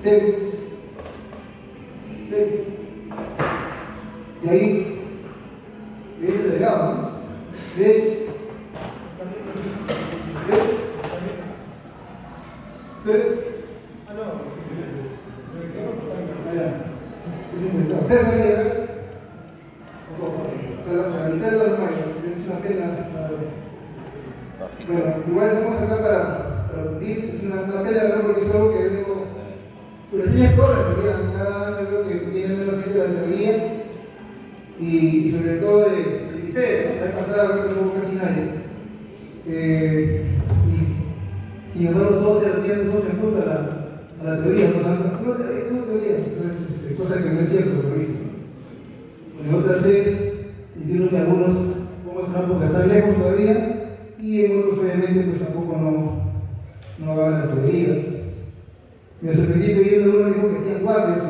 Serio. Serio. Y ahí, ese delegado, ¿no? ¿Ves? ¿Ves? Ah, no, Es interesante. ¿Ustedes saben llegar? La mitad de los hermanos, es una pena. Bueno, igual estamos acá para cumplir, es una pena, ¿verdad? Porque es algo que veo. Pero sí me corre, porque cada año veo que viene menos gente de la teoría y sobre todo del liceo, ¿no? La vez pasada creo que no hubo casi nadie. Y sin embargo, todos se retiran todos en punto a la teoría. ¿No? Tengo teoría, cosa que no es cierto, lo que dicen. En otras sedes, entiendo que algunos podemos hablar porque están lejos todavía, y en otros, obviamente, pues tampoco no van las teorías. Me sorprendí pidiendo uno dijo que hacían guardias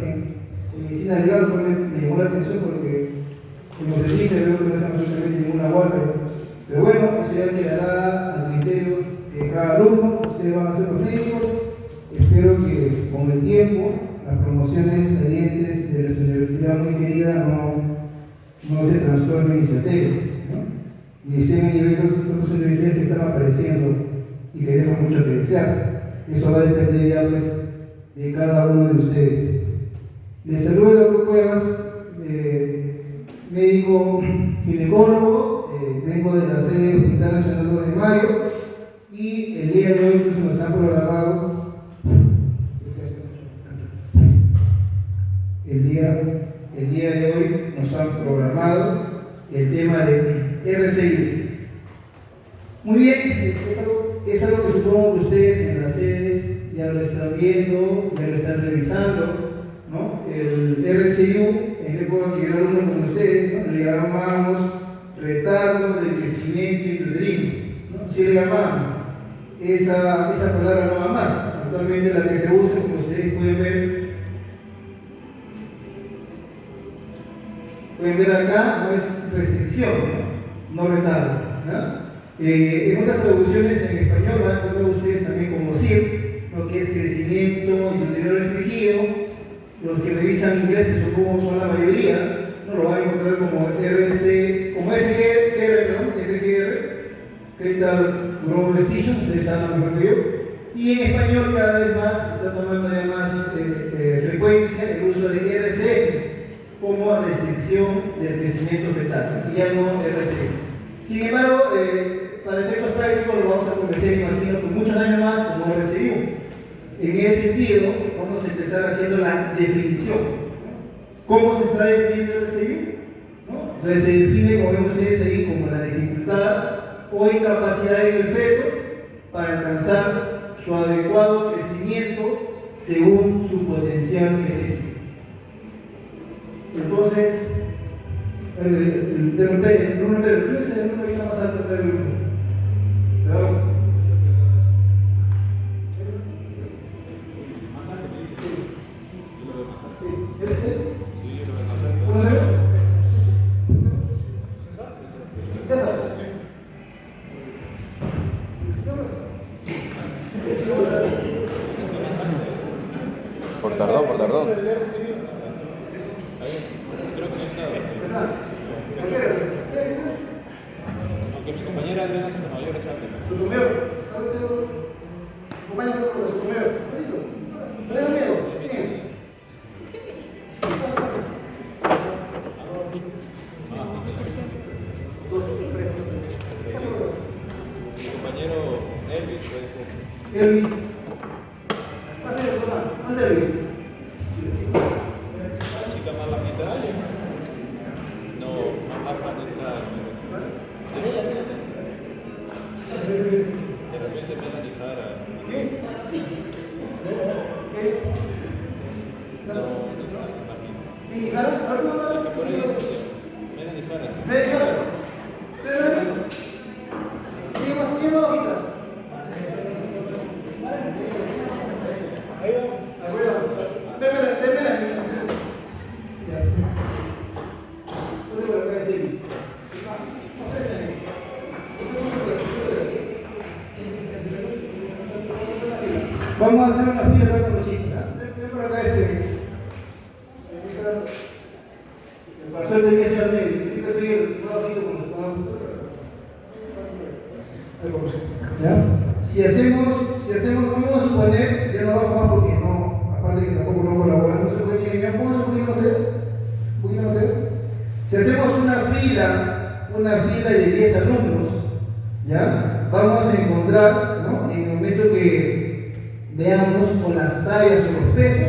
en medicina legal, lo cual me llamó la atención porque como se dice, veo que no hacen absolutamente ninguna guardia. Pero bueno, eso ya quedará al criterio de cada alumno. Ustedes van a ser los médicos. Espero que con el tiempo las promociones salientes de nuestra universidad muy querida no se trastornen y se alteren, ¿no? Ni estén a nivel de otras universidades que están apareciendo y que dejan mucho que desear. Eso va a depender ya pues de cada uno de ustedes. Les saludo el doctor Cuevas, médico ginecólogo, vengo de la sede del Hospital Nacional 2 de Mayo y el día de hoy pues, nos han programado el día de hoy nos han programado el tema de RCI. Muy bien, es algo que supongo que ustedes en las sedes ya lo están viendo, ya lo están revisando, ¿no? El RCU, en época que yo era uno con ustedes, ¿no? Le llamamos retardo del crecimiento intrauterino, ¿no? Sí le llamamos. Esa palabra no va más. Actualmente la que se usa, como ustedes pueden ver acá, no es restricción, no retardo, ¿no? En otras traducciones en español van a encontrar ustedes también como CIR, lo que es crecimiento intrauterino restringido. Los que revisan inglés, que supongo son la mayoría, no lo van a encontrar como FGR, Fetal Growth Restriction, ustedes saben mejor que yo. Y en español cada vez más está tomando además frecuencia el uso de RCF como restricción del crecimiento fetal, y ya no RCF. Sin embargo, para efectos prácticos lo vamos a conversar, imagino, por muchos años más como RCU. En ese sentido, vamos a empezar haciendo la definición. ¿Cómo se está definiendo el RCU? ¿No? Entonces se define, como ven ustedes ahí, como la dificultad o incapacidad en el feto para alcanzar su adecuado crecimiento según su potencial genético. Entonces, el número ¿qué es el número que está más alto del grupo? ¿Verdad? Por tardón. Aunque mi compañera al menos es mayor, exacto. ¿Tu número? Compañero, su número. ¿No le da miedo? ¿Quién es? Mi compañero Elvis puede ser. Elvis. Pase eso, más Elvis. La chica más bajita. No, más baja no está. De repente Melanie Jara. No está bajita. ¿Y Jara? La que por ahí es Melanie Jara. ¿Ven, Jara? ¿Quién más bajita? Ahí va. Ven. Vamos a hacer una fila acá con los chicos, ¿ya? Ven por acá el profesor tenía que estar medio, siempre soy el más bajito con los padres. ¿Ya? Si hacemos, vamos a suponer, ya no vamos más porque no, aparte que tampoco no colaboran, no se puede que vamos a un poquito más allá. Si hacemos una fila de 10 alumnos, ¿ya? Vamos a encontrar, ¿no? En el momento que veamos con las tallas o los pesos,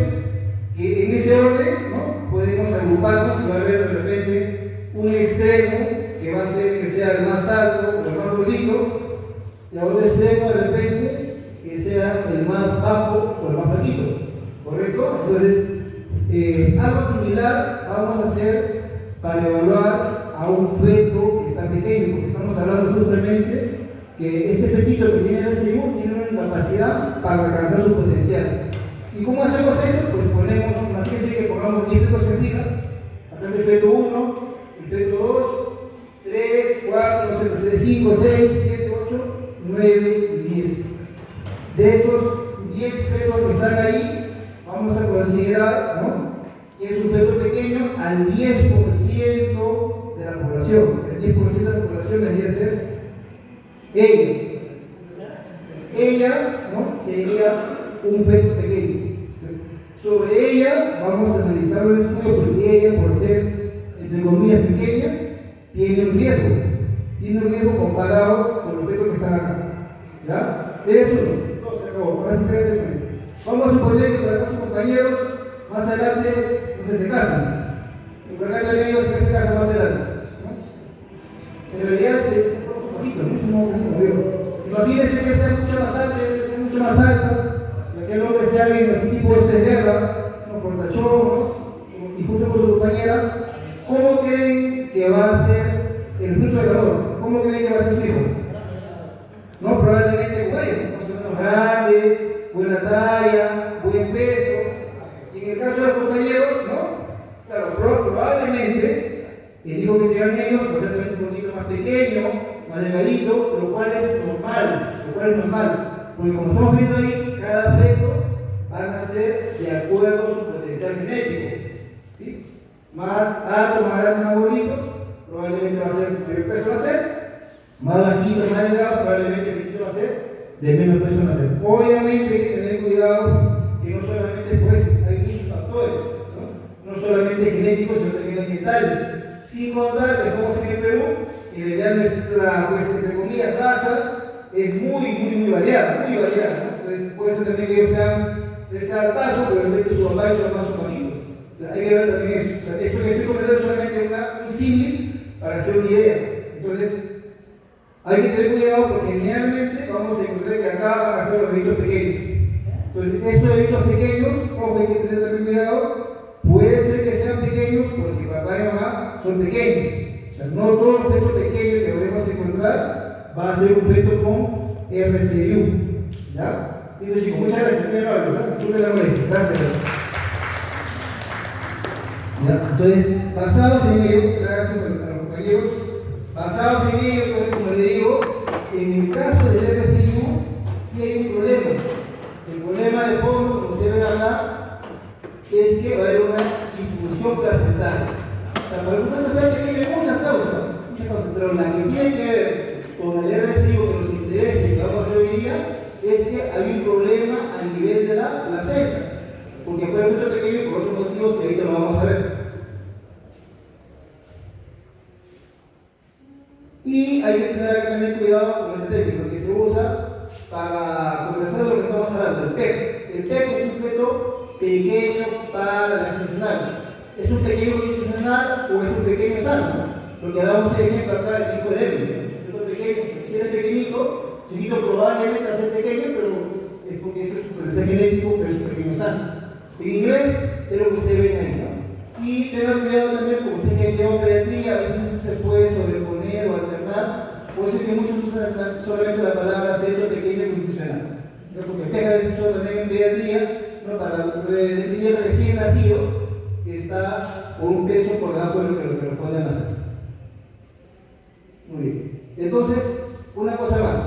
que en ese orden, ¿no? Podemos agruparnos y va a haber de repente un extremo que va a ser que sea el más alto o el más gordito, y a otro extremo de repente que sea el más bajo o el más flaquito, ¿correcto? Entonces, algo similar vamos a hacer para evaluar a un feto que está pequeño, porque estamos hablando justamente que este fetito que tiene el SIU tiene una incapacidad para alcanzar su potencial. ¿Y cómo hacemos eso? Pues ponemos una pieza que pongamos 10 fetos en fila. Acá está el feto 1, el feto 2, 3, 4, 5, 6, 7, 8, 9 y 10. De esos 10 fetos que están ahí, vamos a considerar, ¿no?, que es un feto pequeño al 10% de la población. El 10% de la población debería ser ella, ¿no?, sería un feto pequeño. Sobre ella vamos a analizar los estudios porque ella, por ser entre comillas pequeña, tiene un riesgo comparado con los fetos que están acá. ¿Ya? Eso no se acabó. Ahora sí, vamos a suponer que por acá sus compañeros más adelante no sé, se casan. Y por acá también ellos que se casan más adelante, ¿no? En realidad es un poquito, ¿no? Imagínense que sea mucho más alto, que sea mucho más alto, y aquel hombre sea alguien así tipo de guerra, ¿no?, fortachón, ¿no?, y junto con su compañera, ¿cómo creen que va a ser el fruto del valor? ¿Cómo creen que va a ser su hijo? No, probablemente bueno, más o menos grande, buena talla, buen peso. Y en el caso de los compañeros, ¿no? Claro, probablemente el hijo que tengan ellos va a ser un poquito más pequeño, más delgadito, lo cual es normal, porque como estamos viendo ahí, cada feto van a ser de acuerdo a su potencial genético, ¿sí? Más alto, más grande, más bonito, probablemente va a ser, mayor peso va a ser, más bajito, más delgado, probablemente el pequeño va a ser, de menos peso va a ser. Obviamente hay que tener cuidado que no solamente pues hay muchos factores, no solamente genéticos, sino también ambientales. Sin contar que estamos en el Perú, y en realidad nuestra, pues, entre comillas, raza es muy variada, ¿no? Entonces puede ser también que ellos sean de ese altazo, pero en vez de su papá y su mamá son bajitos. Hay que ver también eso. O sea, esto que estoy comentando es solamente un símil para hacer una idea. Entonces, hay que tener cuidado porque generalmente vamos a encontrar que acá van a ser los bebitos pequeños. Entonces, estos bebitos pequeños, ojo, hay que tener también cuidado. Puede ser que sean pequeños porque papá y mamá son pequeños. O sea, no todos los fetos pequeños que vamos a encontrar va a ser un feto con RCU. ¿Ya? Listo, chicos, muchas gracias. Tú me la molestas. Gracias. ¿Ya? Entonces, basados en ello, gracias a los compañeros, basados en ello, pues, como le digo, en el caso del RCU, sí hay un problema. El problema de fondo, como ustedes ven acá, es que va a haber una distribución placentaria. O sea, para que ustedes sean pequeños hay muchas causas, pero la que tiene que ver con el RCU que nos interesa y que vamos a hacer hoy día es que hay un problema a nivel de la placenta, porque puede ser pequeño por otros motivos que ahorita lo vamos a ver. Y hay que tener acá también cuidado con este término que se usa para conversar de lo que estamos hablando, el PEC. El PEC es un feto pequeño para la gestacional. ¿Es un pequeño gestacional o es un pequeño sano? Lo que damos el ejemplo acá del hijo de Edwin. Si es pequeñito, chiquito probablemente va a ser pequeño, pero es porque eso es su potencial genético, pero es un pequeño sano. En inglés es lo que ustedes ven ahí, ¿no? Y tengan cuidado también, porque usted que lleva pediatría, a veces eso se puede sobreponer o alternar, por eso es que muchos usan solamente la palabra feto pequeño funcional. Porque PEC a veces usa también en pediatría, ¿no?, para definir el recién nacido que está por un peso por debajo de lo que lo pueden hacer. Muy bien. Entonces, una cosa más.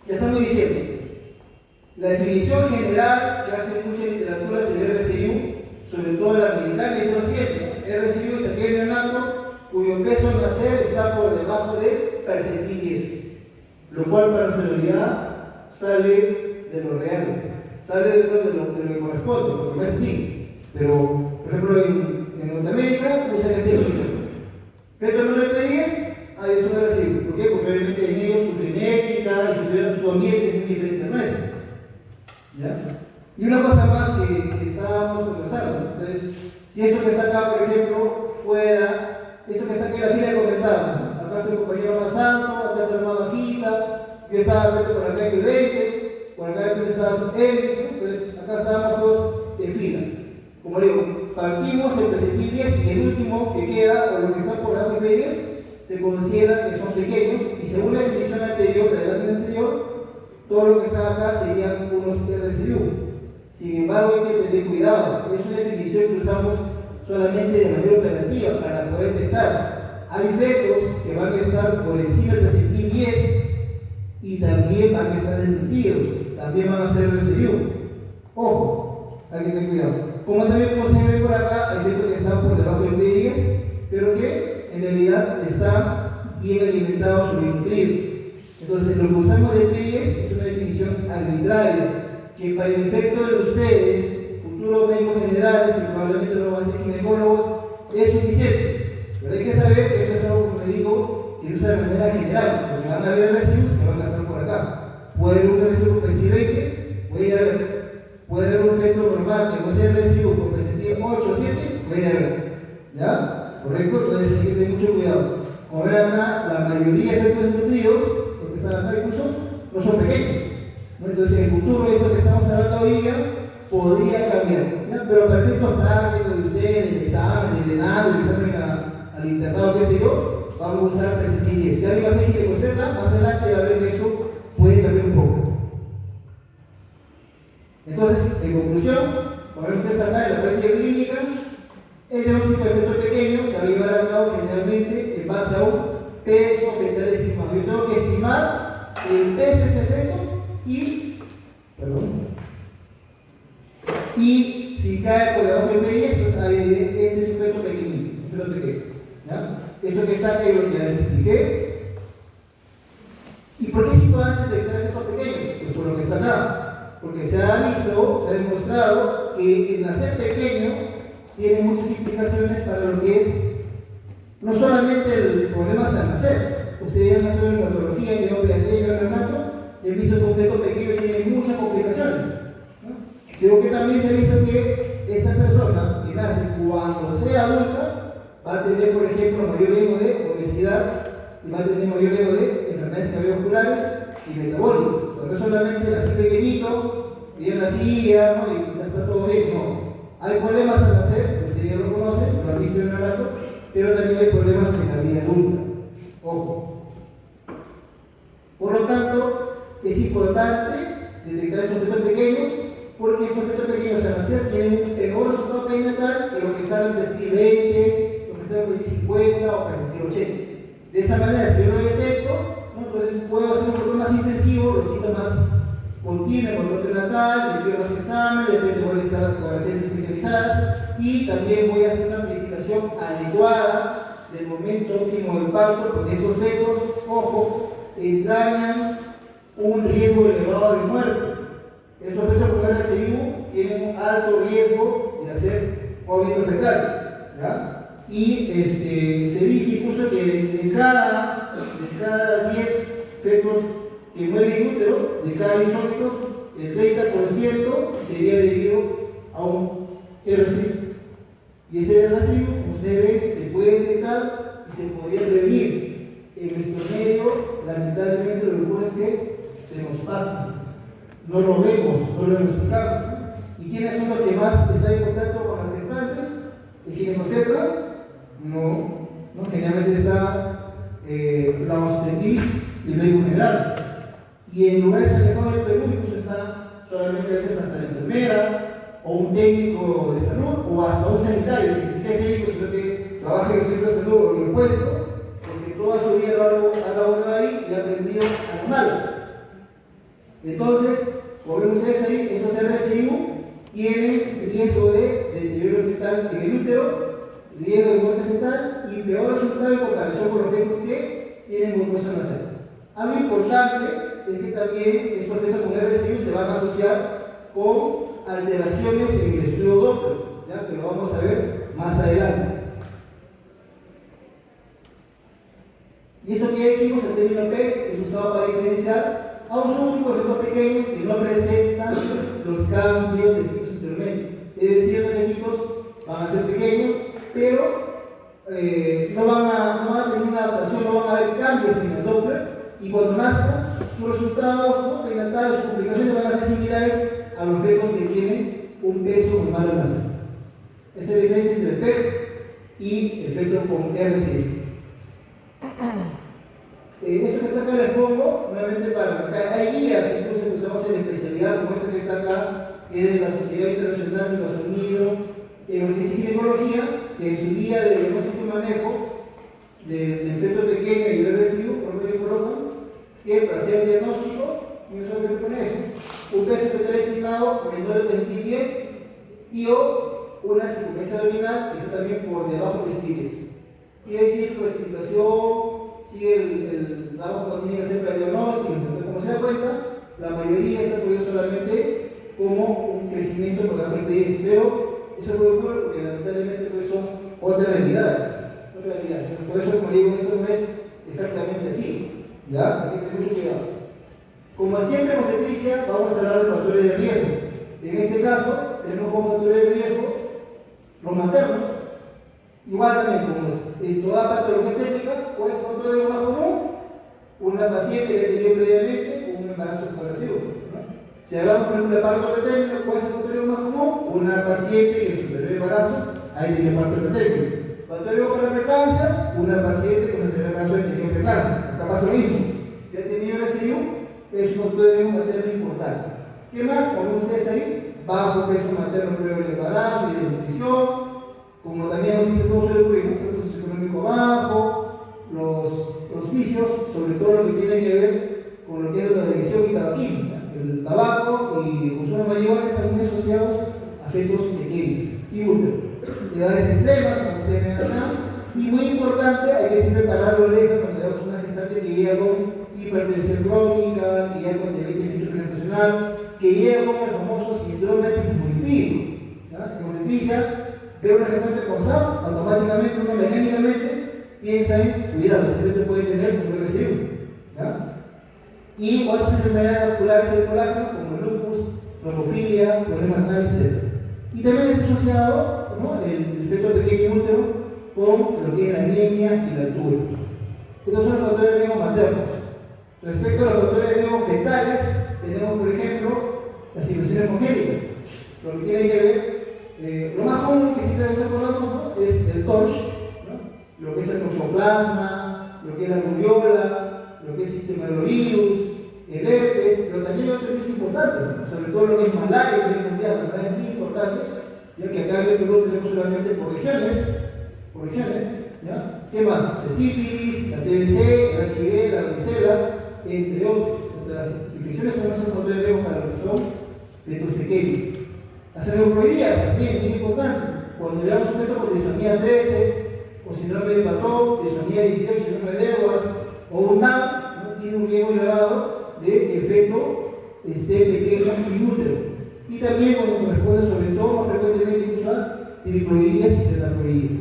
Ya estamos diciendo, La definición general que hace mucha literatura es el RCU, sobre todo la americana, y es lo siguiente: RCU es aquel neonato cuyo peso al nacer está por debajo de percentil 10, lo cual para nuestra realidad sale de lo real, sale de lo que corresponde, porque no es así. Pero, por ejemplo, en Norteamérica usan esta definición. Feto menor de 10, ahí es un RCU. ¿Por qué? Porque obviamente en ellos su genética y su ambiente es muy diferente al nuestro. ¿Ya? Y una cosa más que estábamos conversando. Entonces, si esto que está acá, por ejemplo, fuera, esto que está aquí en la fila que comentaba, ¿no? Acá está el compañero más alto, acá está la más bajita, yo estaba por acá en el 20, por acá estaba su Elvis, ¿no? Entonces, acá estábamos todos en fila. Como digo, partimos el percentil 10 y el último que queda, o lo que está por debajo de 10, se considera que son pequeños, y según la definición anterior, de la lámina anterior, todo lo que está acá serían unos RCU. Sin embargo, hay que tener cuidado. Es una definición que usamos solamente de manera operativa para poder detectar. Hay fetos que van a estar por encima del percentil 10 y también van a estar desnutridos, también van a ser RCU. Ojo, hay que tener cuidado. Como también como ustedes ven por acá, hay fetos que están por debajo del P10, pero que en realidad están bien alimentados o bien nutridos. Entonces, lo que usamos del P10 es una definición arbitraria, que para el efecto de ustedes, futuros médicos generales, que probablemente no van a ser ginecólogos, es suficiente. Pero hay que saber que esto es algo, como les digo, que se usa de manera general, porque van a haber residuos que van a estar por acá. Puede haber un residuo con percentil 20, puede haber. Puede haber un feto normal que no sea residuo con percentil 8 o 7, puede haber. ¿Ya? ¿Correcto? Entonces hay que tener mucho cuidado. Como ven acá, la mayoría de fetos desnutridos, los que están acá incluso, no son pequeños. ¿No? Entonces en el futuro, esto que estamos hablando hoy día, podría cambiar. ¿Ya? Pero para efectos prácticos de ustedes, el examen, el ENAD, el examen al internado, qué sé yo, vamos a usar percentil 10. Si alguien va a hacer ginecostetra, más adelante va a ver que esto puede cambiar un poco. Entonces, en conclusión, cuando ustedes acá en la práctica clínica, el diagnóstico de efectos pequeños se va a llevar a cabo generalmente en base a un peso fetal estimado. Yo tengo que estimar el peso de ese feto y si cae por debajo del P10, pues este es un feto pequeño, un feto pequeño. ¿Ya? Esto que está aquí es lo que les expliqué. ¿Y por qué es importante detectar fetos pequeños? Pues por lo que está acá. Porque se ha visto, se ha demostrado que el nacer pequeño tiene muchas implicaciones para lo que es no solamente el problema al nacer. Ustedes ya han nacido en neonatología, llevan pediatría, llevan neonato, y han visto que un feto pequeño tiene muchas complicaciones, ¿no? Creo que también se ha visto que esta persona que nace cuando sea adulta va a tener, por ejemplo, mayor riesgo de obesidad y va a tener mayor riesgo de enfermedades cardiovasculares y metabólicos. O sea, no solamente nacer pequeñito, bien la silla, ¿no? Y ya está todo bien, no. Hay problemas al nacer, ustedes ya lo conocen, lo han visto en el relato, pero también hay problemas en la vida adulta. Ojo. Por lo tanto, es importante detectar estos fetos pequeños, porque estos fetos pequeños al nacer tienen un peor resultado perinatal que lo que está en el percentil 20, lo que está en el percentil 50 o percentil 80. De esa manera, si yo lo detecto, ¿no? Entonces puedo hacer un control más intensivo, lo cito más continuo, el control prenatal, le pido más examen, de repente voy a estar con ecografías especializadas y también voy a hacer una planificación adecuada del momento óptimo del parto, porque estos fetos, ojo, entrañan un riesgo elevado de muerte. Estos fetos con RCU tienen un alto riesgo de hacer vómito fetal, ¿ya? Y se dice incluso que de cada 10 fetos que mueren en útero, de cada 10 óbitos, el 30% sería debido a un RCU. Y ese RCU, como ustedes ven, se puede detectar y se podría prevenir. En nuestro medio, lamentablemente, lo que ocurre es que se nos pasa. No lo vemos, no lo diagnosticamos. ¿Y quiénes son los que más están en contacto con las gestantes? ¿El ginecostetra? No, generalmente está la obstetriz y el médico general. Y en lugares alejados del Perú incluso está solamente a veces hasta la enfermera o un técnico de salud o hasta un sanitario, que ni siquiera es técnico, sino que trabaja en el centro de salud o en el puesto, porque toda su vida ha laborado ahí y ha aprendido a lo malo. Entonces, Como ven ustedes ahí, estos RSIU tienen riesgo de deterioro fetal en el útero, riesgo de muerte fetal y peor resultado en comparación con los fetos que tienen glucosa nasal. Algo importante es que también estos fetos con RSIU se van a asociar con alteraciones en el estudio Doppler, ¿ya? Que lo vamos a ver más adelante. Y esto que dijimos, el término P, es usado para diferenciar a un subgrupo de fetos pequeños que no presentan los cambios de fetos intermedios. Es decir, los fetitos van a ser pequeños, pero no van a tener una adaptación, no van a haber cambios en el Doppler, y cuando nazcan, sus resultados prenatales, sus complicaciones van a ser similares a los fetos que tienen un peso normal al nacer. Esa es la diferencia entre el PEP y el feto con RCI. Esto que está acá les pongo, nuevamente para acá. Hay guías incluso que usamos en la especialidad, como esta que está acá, que es de la Sociedad Internacional de Ultrasonido en Ginecología, que en su guía de diagnóstico y manejo del feto pequeño y el residuo, por medio colocan que para hacer el diagnóstico, no solamente con eso, un peso fetal estimado menor de 10 y o una circunferencia abdominal que está también por debajo de 10. Y ahí sigue su clasificación, sigue el trabajo que tiene que hacer para el diagnóstico. Como se da cuenta, la mayoría está poniendo solamente como un crecimiento por debajo del PDS, pero eso no ocurre porque lamentablemente pues, son otra realidad. Por eso, como digo, esto no es exactamente así. ¿Ya? Hay que tener mucho cuidado. Como siempre en obstetricia, vamos a hablar de factores de riesgo. En este caso, tenemos como factores de riesgo los maternos. Igual también como en toda patología estética, ¿cuál es el factor de riesgo más común? Una paciente que ha tenido previamente un embarazo progresivo, ¿no? Si hablamos por ejemplo de parto pretérmino, ¿cuál es el factor de riesgo más común? Una paciente que en su primer embarazo ha tenido parto pretérmino. Factor de riesgo para preeclampsia, una paciente que en su primer embarazo ha tenido preeclampsia. Acá pasa lo mismo. Si ha tenido residuo, es un factor de riesgo materno importante. ¿Qué más? Como ven ustedes ahí, bajo peso materno luego del embarazo y de nutrición. Como también nos dice todo suele ocurrir, ¿no? El socioeconómico bajo, los vicios, sobre todo lo que tiene que ver con lo que es la adicción y tabaquismo. El tabaco y el consumo de marihuana están muy asociados a fetos pequeños y útero. Edades extremas, como ustedes ven acá, y muy importante, hay que siempre parar la oreja cuando veamos una gestante que llega con hipertensión crónica, que llega con diabetes gestacional, que llega con el famoso síndrome epifosfolipídico. En obstetricia, veo una gestante con SAP, automáticamente uno mecánicamente piensa en cuidado, ese feto puede tener un residuo. Y otras enfermedades vasculares cerebrovasculares como lupus, tromofilia, problemas renales, etc. Y también es asociado, ¿no?, el feto pequeño útero con lo que es la anemia y la altura. Estos son los factores de riesgo maternos. Respecto a los factores de riesgo fetales, tenemos por ejemplo las infecciones congénitas, lo que tiene que ver, lo más común que siempre nos acordamos, ¿no?, es el TORCH, ¿no?, lo que es el toxoplasma, lo que es la rubiola, lo que es el sistematovirus, el herpes, pero también hay otros virus importantes, ¿no?, sobre todo lo que es malaria, que es mundial, la verdad es muy importante, ya que acá en el Perú tenemos solamente por regiones, ¿ya? ¿Qué más? La sífilis, la TBC, el HIV, la varicela, entre otros. Entre las infecciones que no son factores de riesgo para lo que son fetos pequeños. Las aneuploidías también, muy importante. Cuando veamos un feto con disonía 13, o síndrome de Patón, disonía 18, síndrome de Edwards, o un DAM, ¿no?, tiene un riesgo elevado de que el feto esté pequeño y útero. Y también cuando corresponde sobre todo más frecuentemente incluso a triploidías y tetraploidías.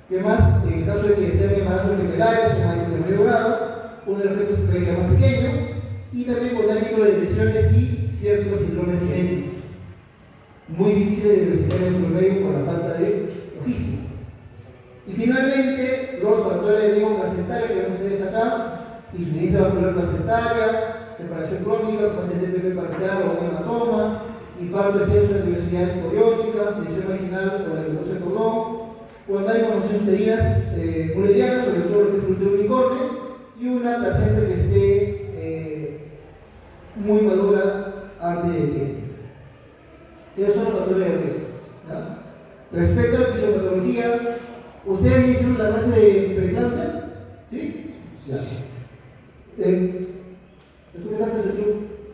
¿Qué más? En el caso de que sean embarazos gemelayos o de medio grado, uno de los fetos se puede quedar más pequeño, y también con microdepresiones y ciertos síndromes genéticos. Muy difícil de diagnosticar en nuestro medio por la falta de logística. Y finalmente, los factores de riesgo placentario que vemos ustedes acá: insuficiencia vascular placentaria, separación crónica, paciente TP parcial o un hematoma, infarto extenso de velocidades coriónicas, lesión vaginal o la glucosa de cordón, cuando hay malformaciones uterinas mullerianas, sobre todo lo que es el útero unicornio, y una placenta que esté muy madura antes de tiempo. Esos son los factores de riesgo, ¿ya? Respecto a la fisiopatología, ¿ustedes hicieron la clase de preeclampsia? ¿Sí? Ya. ¿Tú qué tal,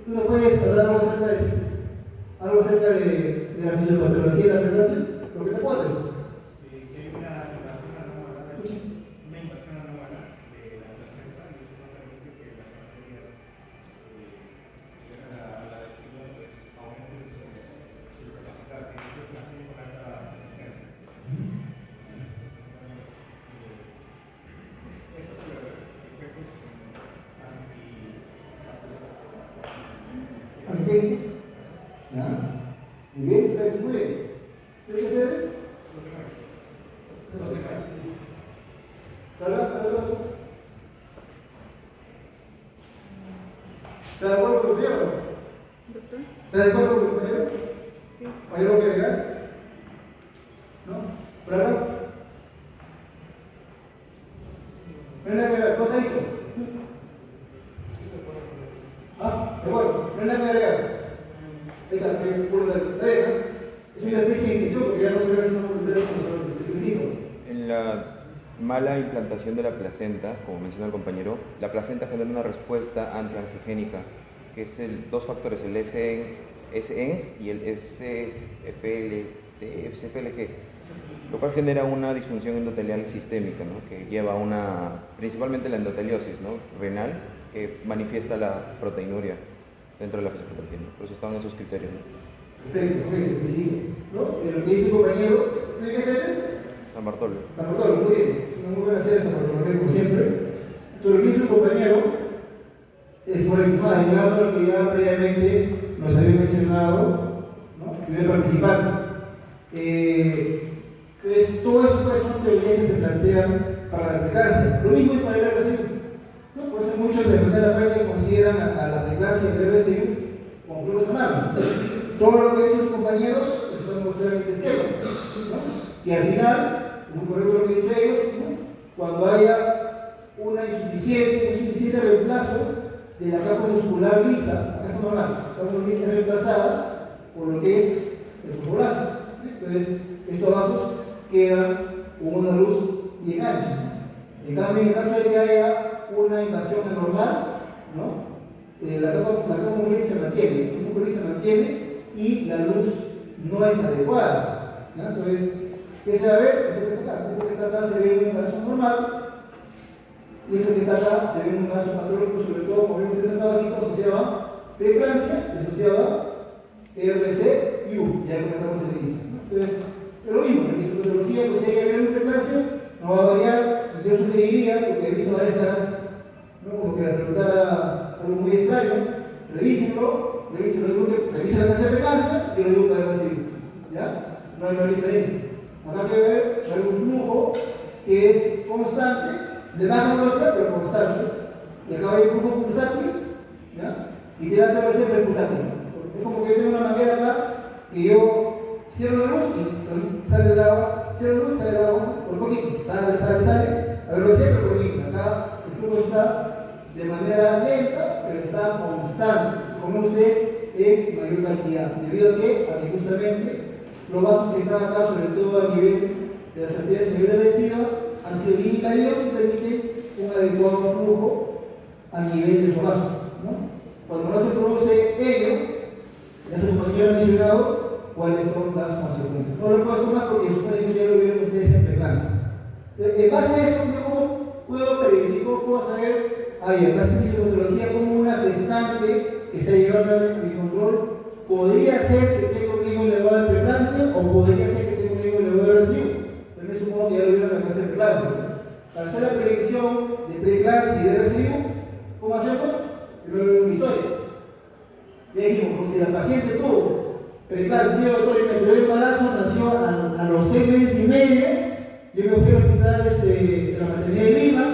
tú no puedes puedes hablar algo acerca de eso? Algo acerca de la fisiopatología de la preeclampsia, lo que te acuerdes. Que hay una invasión anómala de la placenta y eso no permite que las arterias lleguen a la vesícula, pues aumenten su capacidad, así que es una con alta resistencia. Eso puede haber efectos Angélica. ¿Ya? Muy bien, muy bien. ¿Qué hay que hacer? ¿Está de acuerdo con el compañero? Doctor. ¿Está de acuerdo con el compañero? Sí. ¿Hay algo que agregar? ¿No? ¿Por acá? No hay nada que agregar. ¿Cosa dicho? ¿Ah? ¿De acuerdo? No hay nada que agregar. Ahí está, es una especie de intención porque ya no se ve si no volver a principio. En la mala implantación de la placenta, como menciona el compañero, la placenta genera una respuesta antiangiogénica, que es dos factores, el SN y el SFLG, lo cual genera una disfunción endotelial sistémica, ¿no? Que lleva principalmente la endoteliosis, ¿no? Renal, que manifiesta la proteinuria dentro de la fisiopatología, ¿no? Por eso están esos criterios, ¿no? Perfecto, sí. ¿No? Lo que dice el compañero, ¿tiene que hacer? San Bartolo. San Bartolo, muy bien. Una muy buena serie San Bartolo, como siempre. Entonces, lo que dice el compañero es correcto. Digamos lo que ya previamente nos había mencionado, ¿no? Primer participante. Entonces, todo eso pues, son teorías que se plantean para la preeclampsia. Lo mismo es para el RSI. ¿No? Por eso muchos de primera parte consideran a la preeclampsia y el RSI como grupos hermanos. Todo lo que ha dicho los compañeros está mostrado en este esquema, ¿no? Y al final, muy correcto lo que han dicho ellos, ¿no? Cuando haya un insuficiente reemplazo de la capa muscular lisa, acá está normal, la capa muscular reemplazada por lo que es el fosfoblasto. Entonces, estos vasos quedan con una luz bien ancha. En cambio, en el caso de que haya una invasión anormal, ¿no? La capa muscular se mantiene y la luz no es adecuada, ¿no? Entonces, ¿qué se va a ver? Esto que está acá. Esto que está acá se ve un embarazo normal y esto que está acá se ve un embarazo patológico, sobre todo, como vemos que está abajito, asociado a preeclampsia, asociado a RC y U, ya comentamos el inicio. Entonces, es lo mismo, la fisiopatología, pues si hay una preeclampsia, no va a variar, y yo sugeriría, porque he visto varias caras, ¿no? Como que resultara algo muy extraño, revísenlo, revisen la tasa de preeclampsia y lo digo para recibir. ¿Ya? No hay diferencia. Acá hay que ver, hay un flujo que es constante, de baja velocidad, pero constante. Y acá hay un flujo pulsátil, ¿ya? Y tiene alta velocidad, pero pulsátil. Es como que yo tengo una manguera acá que yo cierro la luz y sale el agua, cierro la luz, sale el agua por poquito, sale, a velocidad, pero por poquito. Acá el flujo está de manera lenta, pero está constante, como ustedes, en mayor cantidad, debido a que justamente los vasos que están acá, sobre todo a nivel de las arterias a nivel de la vesícula, han sido bien invadidos y permiten un adecuado flujo a nivel de su vaso, ¿no? Cuando no se produce ello, ya su compañero ha mencionado cuáles son las consecuencias. No lo puedo tomar porque supone que eso ya lo vieron ustedes en preeclampsia. En base a esto, ¿cómo puedo predecir, cómo puedo saber, en la fisiopatología, como una gestante que está llevando a mi control podría ser que tenga un riesgo elevado de preeclampsia o podría ser que tenga un riesgo elevado de residuo? También supongo que ya lo vieron en la clase de preeclampsia. Para hacer la predicción de preeclampsia y de residuo, ¿cómo hacemos? Primero una historia. Ya dijimos, pues si la paciente tuvo preeclampsia, doctor, y me dio el embarazo, nació a los 6 meses y medio, yo me fui al hospital de la maternidad de Lima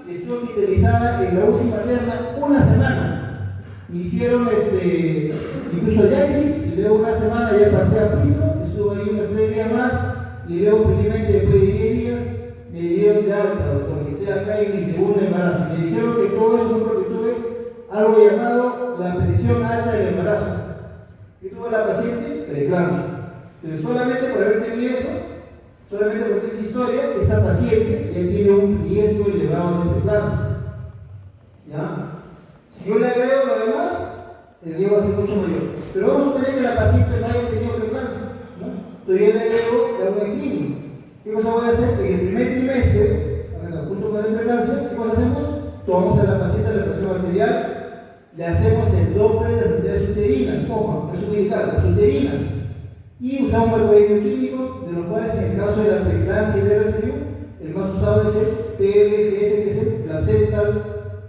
y estuve hospitalizada en la UCI materna una semana. Me hicieron incluso diálisis y luego una semana ya pasé a piso, estuve ahí unos 3 días más y luego felizmente después de 10 días me dieron de alta, doctor, y estoy acá en mi segundo embarazo. Me dijeron que todo eso fue porque tuve algo llamado la presión alta del embarazo. Yo tuve a la paciente preeclampsia. Entonces, solamente por haber tenido eso, solamente por esa historia, esta paciente ya tiene un riesgo elevado de preeclampsia. ¿Ya? Si yo le agrego lo demás, el riesgo va a ser mucho mayor. Pero vamos a suponer que la paciente no haya tenido preeclampsia, ¿no? Todavía le veo la buena clínica. ¿Qué cosa voy a hacer? En el primer trimestre, junto con la preeclampsia, ¿qué cosa hacemos? Tomamos a la paciente la presión arterial, le hacemos el Doppler de las arterias uterinas, ojo, eso es muy delicado, las uterinas, y usamos marcadores bioquímicos, de los cuales en el caso de la preeclampsia y de la residuo, el más usado es el PLGF, que es el placental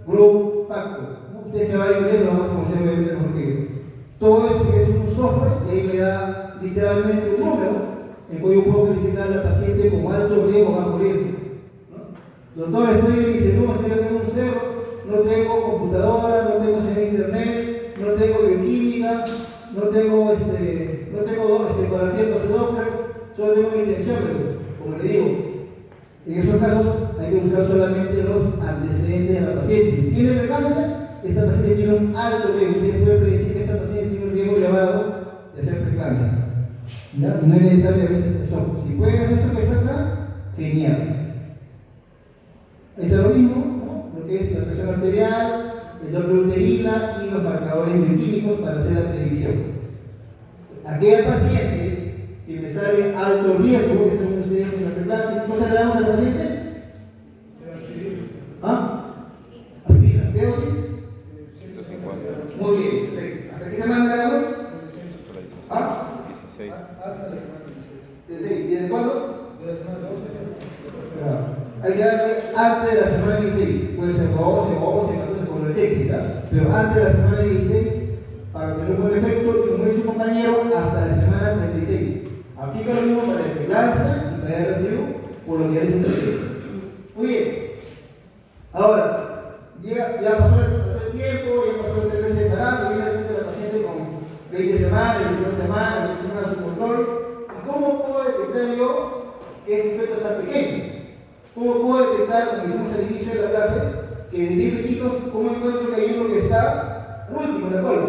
growth factor. ¿No? Ustedes que vayan a ver lo van a conocer obviamente mejor que yo. Todo eso es un software y ahí me da literalmente un número en el cual yo puedo calificar a la paciente como alto riesgo o bajo riesgo. Doctor, estoy en mi no, estoy en un cerro, no tengo computadora, no tengo señal de internet, no tengo bioquímica, no tengo ecografía para hacer Doppler, solo tengo mi intención, pero como le digo, en esos casos hay que buscar solamente los antecedentes de la paciente. Si tiene preeclampsia, esta paciente tiene un alto riesgo. Ustedes pueden predecir que esta paciente tiene un riesgo elevado de hacer preeclampsia. ¿Ya? Y no es necesario a veces eso. Si pueden hacer esto que está acá, genial. Ahí está lo mismo, ¿no? Lo que es la presión arterial, el Doppler uterina y los marcadores bioquímicos para hacer la predicción. Aquella paciente que me sale alto riesgo, que saben ustedes en la preeclampsia, ¿qué cosa le damos a la paciente? ¿Ah? Aspirina. ¿Qué dosis? 150. Muy bien, perfecto. ¿Hasta qué semana le damos? ¿Ah? 16. Hasta la semana 16. ¿Desde cuándo? De la semana 12. Hay que darle antes de la semana 16, puede ser 12, 11, 14 por la técnica, pero antes de la semana 16 para tener un buen efecto, y como dice su compañero, hasta la semana 36. Aplica lo mismo para el preeclampsia y para el residuo, por lo que es un. Muy bien. Ahora, ya pasó el tiempo, ya pasó el 3 meses de embarazo, viene la paciente con 20 semanas, 21 semanas, 20 semanas de su control. ¿Cómo puedo detectar yo que ese feto está pequeño? ¿Cómo puedo detectar, como hicimos al inicio de la clase, que de 10 fetitos, cómo encuentro que hay uno que está al último en la cola?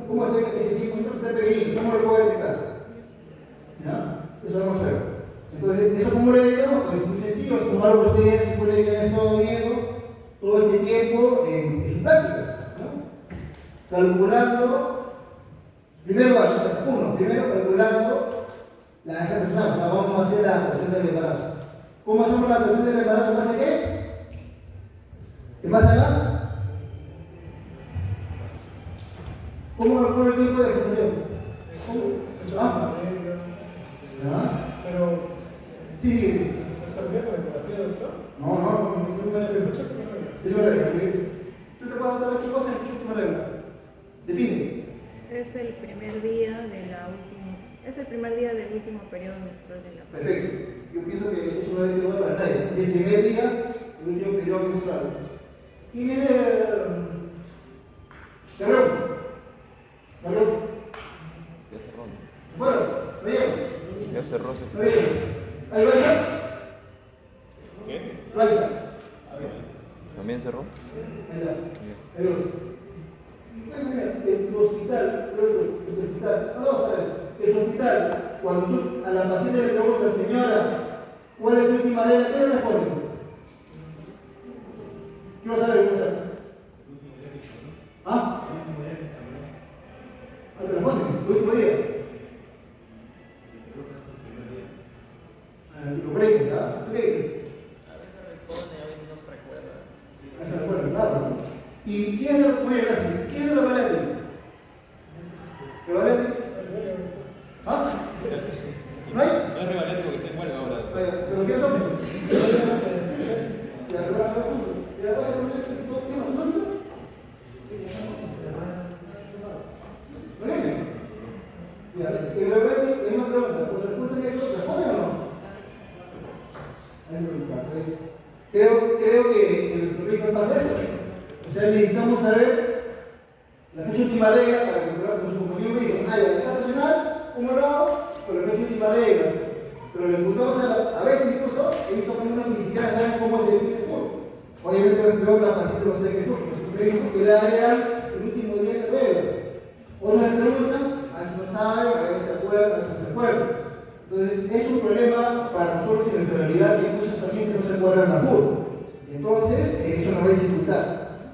¿Cómo hacer que ese tipo que está pequeñito? ¿Cómo lo puedo detectar? ¿Ya? Eso vamos a ver. Entonces, ¿eso cómo lo detectamos? Pues muy sencillo, es como algo que ustedes suponen que han estado viendo todo este tiempo en sus prácticas, ¿no? Calculando, primero calculando la anja personal, o sea, vamos a hacer la adaptación del embarazo. ¿Cómo hacemos la adaptación del embarazo? ¿En base a qué? ¿En base a la? ¿Cómo calculo el tiempo de gestación? ¿Ah? ¿Ah? Pero, Sí. ¿está bien con la ecografía, doctor? No, es una regla. ¿Tú te puedes dar 8 cosas en tu última regla? Define. Es el primer día del último periodo menstrual de la paciente. Perfecto. Yo pienso que eso no es de para nadie. Es el primer día, el último periodo menstrual. Y viene Carrón. Ya cerró. Bueno, ¿me llevo? Ya cerró. ¿Me llevo? ¿Ahí va a estar? ¿Qué? Ahí está. ¿También cerró? Ahí está. Ahí va. En tu hospital, en su hospital, cuando tú a la paciente le preguntas, señora, ¿cuál es su última regla? ¿Qué le responde? ¿Qué vas a ver? ¿Qué vas a ver? ¿Ah? ¿Ah, te responde? ¿Tu último día? Lo crees, ¿verdad? ¿Tú qué dices? A veces responde, a veces no se recuerda. A veces recuerda, claro, ¿no? ¿Y quién es el, muy bien, gracias. ¿Quién es el revalente? ¿Revalente? ¿Ah? ¿No hay? No es revalente porque está en huelga ahora. ¿Pero quiénes son? ¿Ya y realmente, hay una pregunta, cuando responden eso, ¿responden o no? Creo que en nuestro ritmo pasa eso. O sea, necesitamos saber la fecha última regla para calcular con su compañero médico. La etapa nacional, un grado, con la fecha última regla. Pero le preguntamos a veces incluso, he visto que uno ni siquiera saben cómo se define el fútbol. Obviamente veo que la paciente no sabe qué es fútbol, pero su médico que le da el último día de regla. O nos preguntan, a veces no saben, a veces se acuerdan, a veces no se acuerdan. Entonces, es un problema para nosotros en nuestra realidad que muchos pacientes no se acuerdan la fútbol. Entonces, eso nos va a dificultar.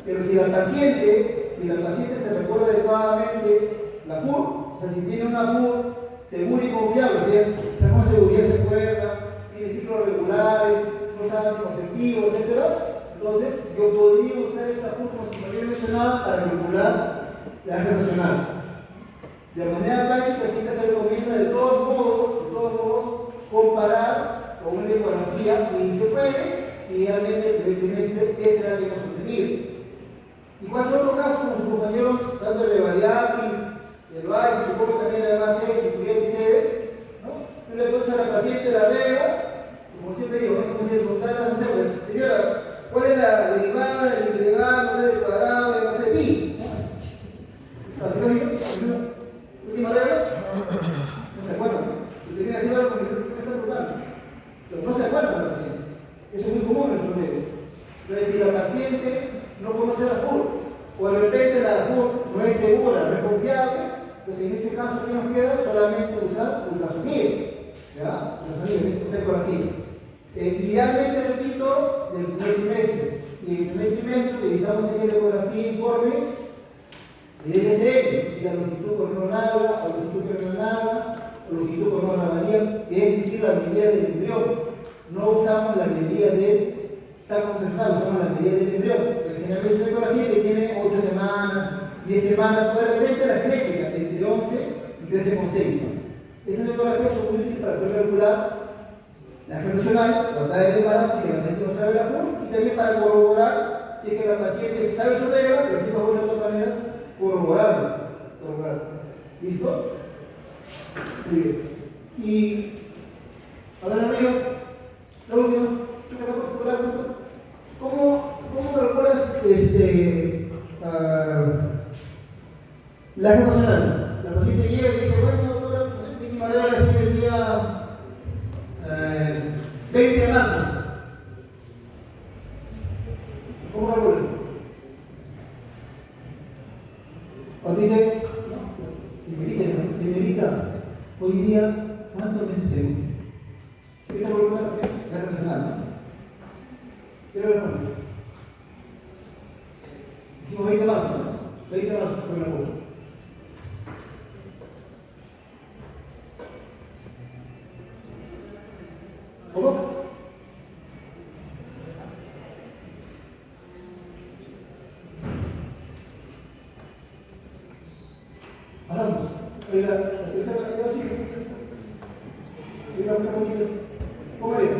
Pero si la paciente si la paciente se recuerda adecuadamente la FUR, o sea, si tiene una FUR segura y confiable, o sea, con seguridad se acuerda, tiene ciclos regulares, no usa anticonceptivos, etc. Entonces, yo podría usar esta FUR, como se me había mencionado, para calcular la eje nacional. De manera práctica, siempre se recomienda de todos modos, comparar con una ecografía y se puede, idealmente el primer trimestre, ese dato que hemos obtenido. Y cuál es otro caso, como sus compañeros, tanto el Evariati, el VAIS, supongo también el base si pudiera y sede, ¿no? Tú le pones a la paciente la regla, como siempre digo, ¿no? Como si le contaras, no sé, pues, señora, ¿cuál es la derivada del integral, no sé, del cuadrado, de no sé, pi? ¿No? ¿Así lo digo? Última regla, no se acuerdan. Si te quiere decir algo, ¿qué está preguntando? Pero no se acuerdan la paciente. Eso es muy común en nuestros medios. Entonces, si la paciente no conoce la FUR, o de repente la FUR no es segura, no es confiable, pues en ese caso, ¿qué nos queda? Solamente usar ultrasonido. ¿Ya? Ultrasonido, es ecografía. Idealmente, repito, del primer trimestre. Y en el primer trimestre utilizamos en la ecografía informe el LSM, y la longitud coronal, o longitud peronal, o longitud coronal varía, que es decir, la medida del embrión. No usamos la medida del saco central, usamos la medida del embrión. Generalmente una ecografía que tiene 8 semanas, 10 semanas, de repente la genética, entre 11 y 13,6. Esas ecografías son muy útiles para poder calcular la eje nacional, la talla del embarazo, si la paciente no sabe la FUR, y también para corroborar si es que la paciente sabe su regla, pero si no, de todas maneras, corroborarlo. ¿Listo? Muy bien. Y ahora arriba, la última, ¿cómo calculas la eje nacional? La paciente llega y dice, bueno, doctora, mi última regla es el día 20 de marzo. ¿Cómo calculas? O dice, señorita, hoy día, ¿cuántos meses tengo? Esta pregunta es la nacional, ¿no? Quiero responder. Dijimos 20 de marzo, ¿no? 20 de marzo fue la pregunta. ¿Cómo? Hagamos. La tercera cantidad chica. ¿Cómo haría?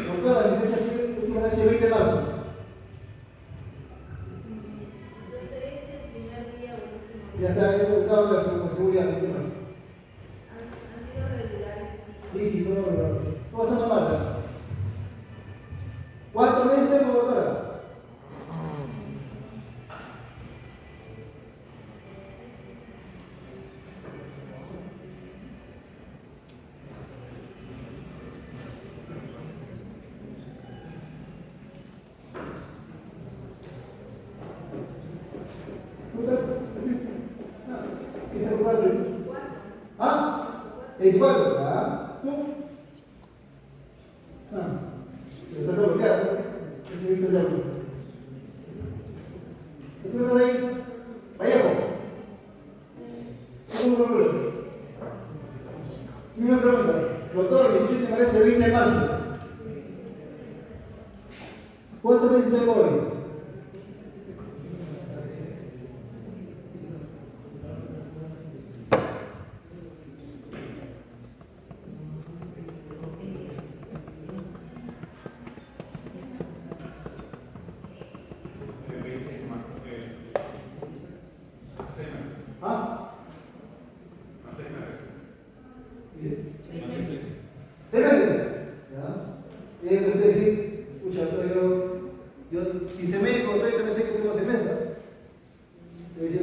Doctora, mi fecha última vez es el 20 de marzo. Ya está, he preguntado la seguridad. ¿Han sido regulares? Sí, todo regular. ¿Cómo está normal? ¿Cuántos meses tengo, doctora? ¿Ah? 24, ¿ah? ¿Tú? Estás bloqueado. ¿Tú estás ahí? Vallejo. ¿Cómo lo logro? Me pregunta, doctor, mi fecha te parece el 20 de marzo. ¿Cuántos meses tengo hoy? ¿Ah? ¿Se ve? ¿Ya? Y usted dice, escucha, yo si se me encontré, también sé que tengo cemento. Le dice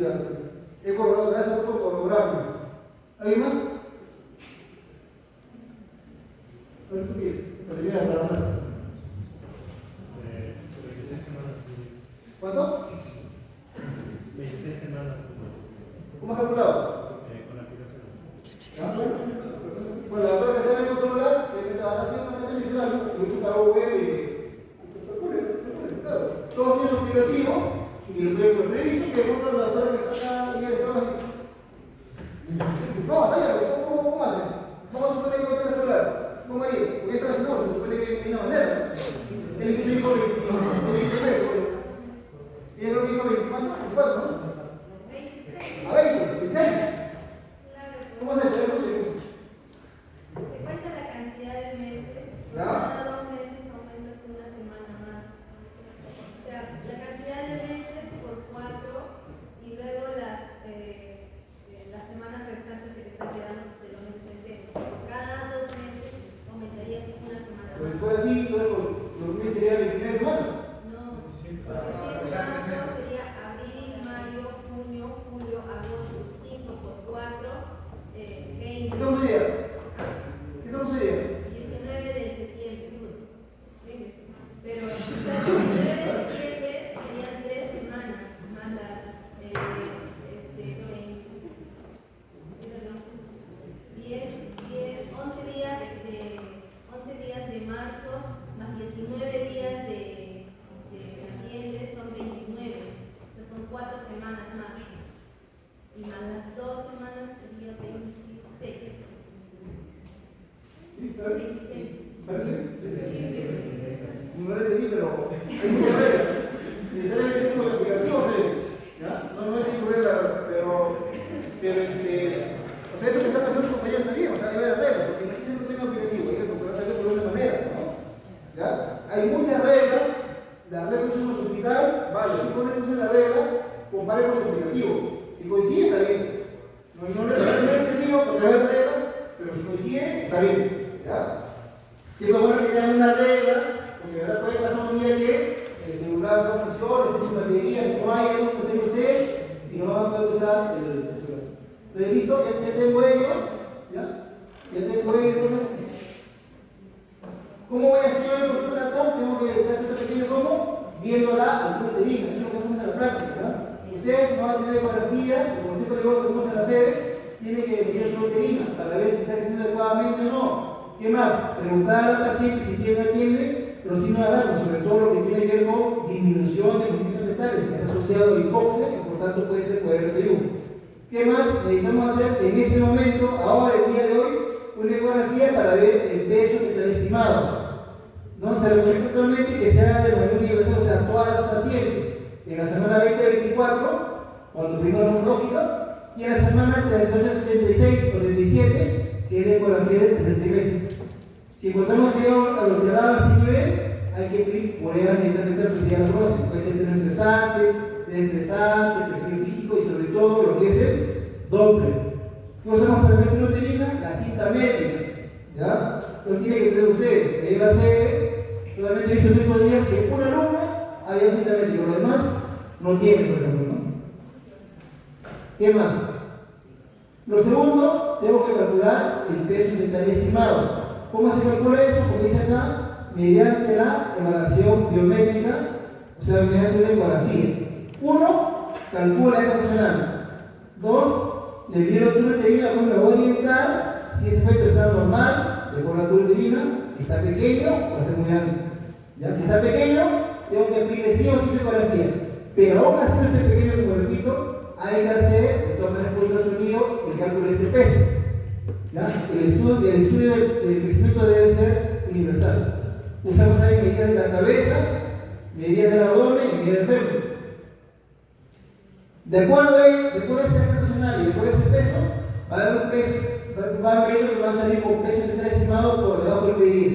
he corroborado, gracias por corroborarme. ¿Alguien más? Para pasar. ¿Cuánto? 23 semanas. ¿Cómo has calculado? Con la aplicación. Bueno, la doctora que está en el celular, que la nación no está digital, lo hizo para web y claro. Todo es aplicativo y lo que he visto que No he entendido porque hay reglas, pero si coincide, está bien. ¿Ya? Siempre es bueno que tengan una regla, porque ahora puede pasar un día que el celular no funciona, sin batería, no hay luz, no tengo ustedes, y no van a poder usar el celular. Entonces, ¿listo? Ya tengo ello. ¿Ya? Ya tengo ello. ¿Cómo voy a hacer yo el control natal? Tengo que dedicar este pequeño como viéndola al punto de vista. Eso es lo que hacemos en la práctica. ¿Verdad? Ustedes no van a tener ecografía, como siempre digo, seguimos en la sede, tienen que medir el proteína para ver si está creciendo adecuadamente o no. ¿Qué más? Preguntar a la paciente si tiene o no tiene los signos de alarma, sobre todo lo que tiene que ver con disminución de movimientos fetales, que está asociado a hipoxia y por tanto puede ser poder RCU. ¿Qué más? Necesitamos hacer en este momento, ahora, el día de hoy, una ecografía para ver el peso fetal estimado. ¿No? Se recomienda actualmente que se haga de manera universal, o sea, todas las pacientes, en la semana 20-24, cuando primero la lógica, y en la semana 32-36 o 37, que es la ecografía del tercer trimestre. Si encontramos que adulterado a este nivel, hay que pedir pruebas directamente a la pastilla de la próstata. Puede ser termoestresante, desestresante, perfil físico y sobre todo lo que es el Doppler. ¿Qué usamos para medir la uterina? La cinta métrica. ¿Ya? Lo tiene que tener ustedes. Ahí va a ser, solamente he visto en estos días que una alumna hay dos cinta métrica, lo demás no tiene, por ejemplo, ¿no? ¿Qué más? Lo segundo, tengo que calcular el peso fetal estimado. ¿Cómo se calcula eso? Como dice acá, mediante la evaluación biométrica, o sea, mediante una ecografía. Uno, calcula el funcional. Dos, le envío la altura uterina, cómo me voy a orientar si ese feto está normal, de acuerdo a la altura uterina, está pequeño o está muy grande. ¿Ya? Si está pequeño, tengo que pedirle sí o sí su ecografía. Pero aún así no esté pequeño, como repito, hay que hacer, de todas maneras, por Estados Unidos, el cálculo de este peso. ¿Ya? El estudio del crecimiento debe ser universal. Usamos ahí medidas de la cabeza, medidas del abdomen y medidas del fémur. De acuerdo a este arte nacional y de acuerdo a ese peso, va a haber un peso, va a haber que va a salir con peso fetal estimado por debajo del P10.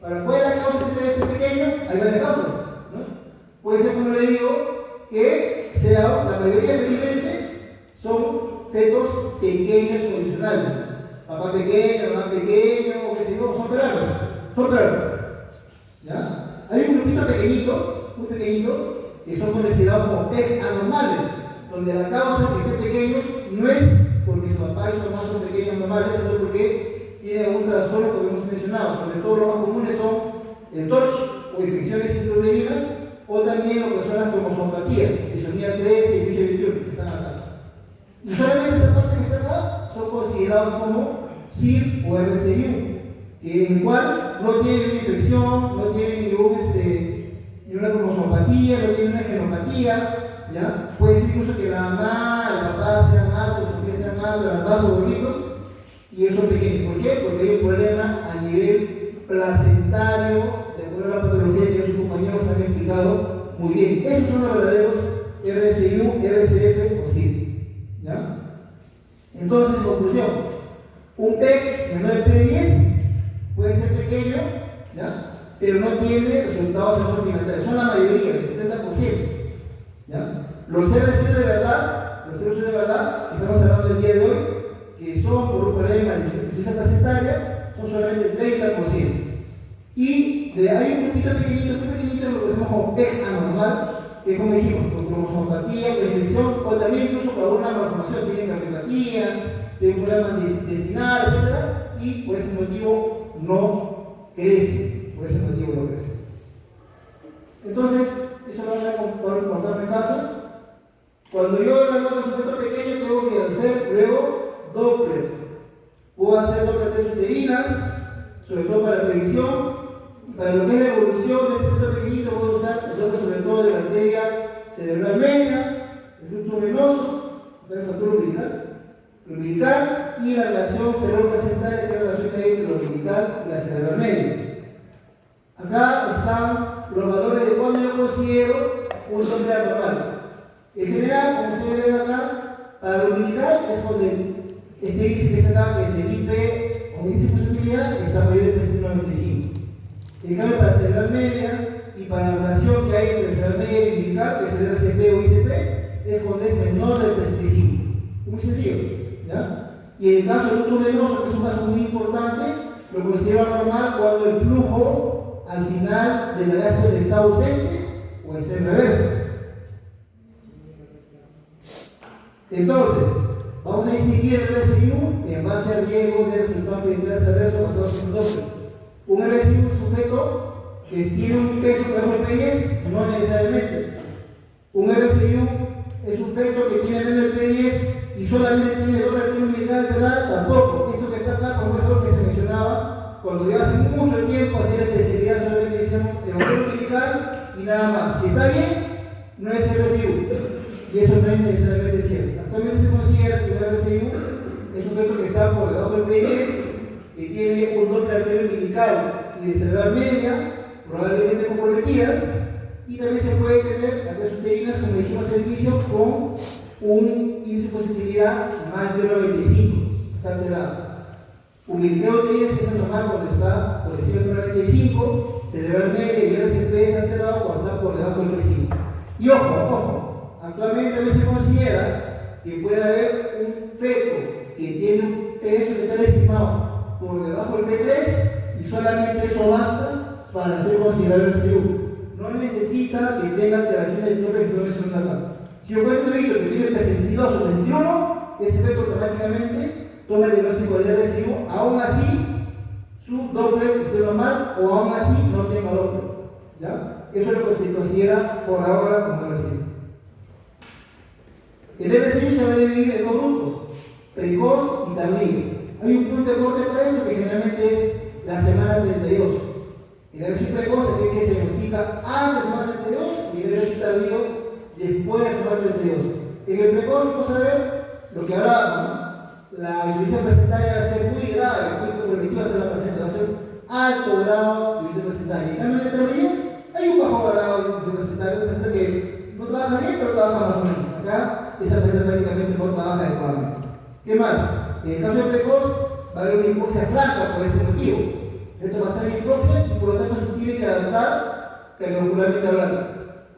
Para cuál es la causa de este pequeño, hay varias causas, ¿no? Puede ser, como le digo, que sea, la mayoría felizmente son fetos pequeños condicionales. Papá pequeño, mamá pequeño, qué sé yo, son perros. ¿Ya? Hay un grupito pequeñito, muy pequeñito, que son considerados como PEG anormales, donde la causa de que estén pequeños no es porque su papá y su mamá son pequeños normales, sino porque tienen algún trastorno, como hemos mencionado. Sobre todo los más comunes son el TORCH o infecciones intrauterinas, o también lo que son las cromosomatías, trisomía 13, 18 y 21, que están acá. Y solamente esta parte que está acá son considerados como CIR o RCU, que en el cual no tienen una infección, no tienen ni una cromosomapatía, no tienen una genopatía, ¿ya? Puede ser incluso que la mamá, el papá sean altos, los pies sean altos, las brazos bonitos, y ellos son pequeños. ¿Por qué? Porque hay un problema a nivel placentario, de acuerdo a la patología que sus compañeros han explicado muy bien. Esos son los verdaderos RCU, RCF o CIR, ¿ya? Entonces, en conclusión, un PEC menor del P10 puede ser pequeño, ¿ya? Pero no tiene resultados antinatales, son la mayoría, el 70%. ¿Ya? Los RCU de verdad, estamos hablando del día de hoy, que son por un problema de insuficiencia placentaria, son solamente el 30%. Y hay un grupito pequeñito, muy pequeñito, lo que hacemos como PEG anormal, que como dijimos, con cromosomapatía, con infección, o también incluso con alguna malformación, tienen cardiopatía, tienen un problema intestinal, etc. Y por ese motivo no crece. Entonces, eso lo van a comportar en casa. Cuando yo evalúo un sujeto pequeño, tengo que hacer luego Doppler. Puedo hacer Doppler test uterinas, sobre todo para la predicción. Para lo que es la evolución de este sujeto pequeñito, puedo usar el Doppler sobre todo de la arteria cerebral media, el ducto venoso, el factor umbilical y la relación cerebro-placentaria, que es la relación que hay entre lo umbilical y la cerebral media. Acá están los valores de cuando yo considero un Doppler anormal. En general, como ustedes ven acá, para lo umbilical es cuando este índice que está acá, que es el IP o índice de posibilidad, está mayor de 95. En cambio, para la cerebral media y para la relación que hay entre cerebral media y umbilical, que es el RCP o ICP, es cuando es menor del 65. Muy sencillo. Y en el caso del luto venoso, que es un caso muy importante, lo considera normal cuando el flujo al final de la diástole está ausente o está en reversa. Entonces, vamos a distinguir el RSI en base al riesgo de resultado pendiente adverso basado en un doble. Un RSI es un sujeto que tiene un peso por debajo del P10, no necesariamente. Un RSI es un feto que tiene menos del P10 y solamente tiene doble retorno umbilical, ¿verdad? Tampoco. Esto que está acá, como es algo que se mencionaba, cuando yo hace mucho tiempo hacía la especialidad, solamente decíamos retorno umbilical y nada más. Si está bien, no es RSI. Y eso no es necesariamente cierto. Actualmente se considera que un RSI es un feto que está por debajo del P10, que tiene un doble arteria umbilical y de cerebral media, probablemente comprometidas, y también se puede tener arterias uterinas, como dijimos al inicio, con un índice de positividad mayor a 95, está alterado. Umbilical uterina es normal cuando está por encima de 95, cerebral media y RSP es alterado cuando está por debajo del P5. Y ojo, actualmente a veces se considera que puede haber un feto que tiene un peso fetal estimado por debajo del P3 y solamente eso basta para ser considerado el RSI. No necesita que tenga alteración del tope que estoy mencionando acá. Si yo encuentro un evito que tiene P62 o P21, ese efecto automáticamente toma el diagnóstico del RSI, aún así su Doppler esté normal o aún así no tenga Doppler. ¿Ya? Eso es lo que se considera por ahora como RSI. El RSI se va a dividir en dos grupos, precoz y tardío. Hay un punto de corte para eso que generalmente es la semana 32. El RSI precoz es el que se diagnostica antes de la semana 32 y el RSI tardío después de la semana 32. En el precoz vamos a ver lo que hablábamos, ¿no? La insuficiencia placentaria va a ser muy grave, muy comprometida hasta la placenta, va a ser alto grado de insuficiencia placentaria. En cambio, en el tardío hay un bajo grado de insuficiencia placentaria, una placenta que no trabaja bien, pero trabaja más o menos. Acá esa placenta prácticamente no trabaja adecuadamente. ¿Qué más? En el caso del precoz va a haber una hipoxia franca por este motivo. Esto va a estar en hipoxia y por lo tanto se tiene que adaptar cardiovascularmente hablando.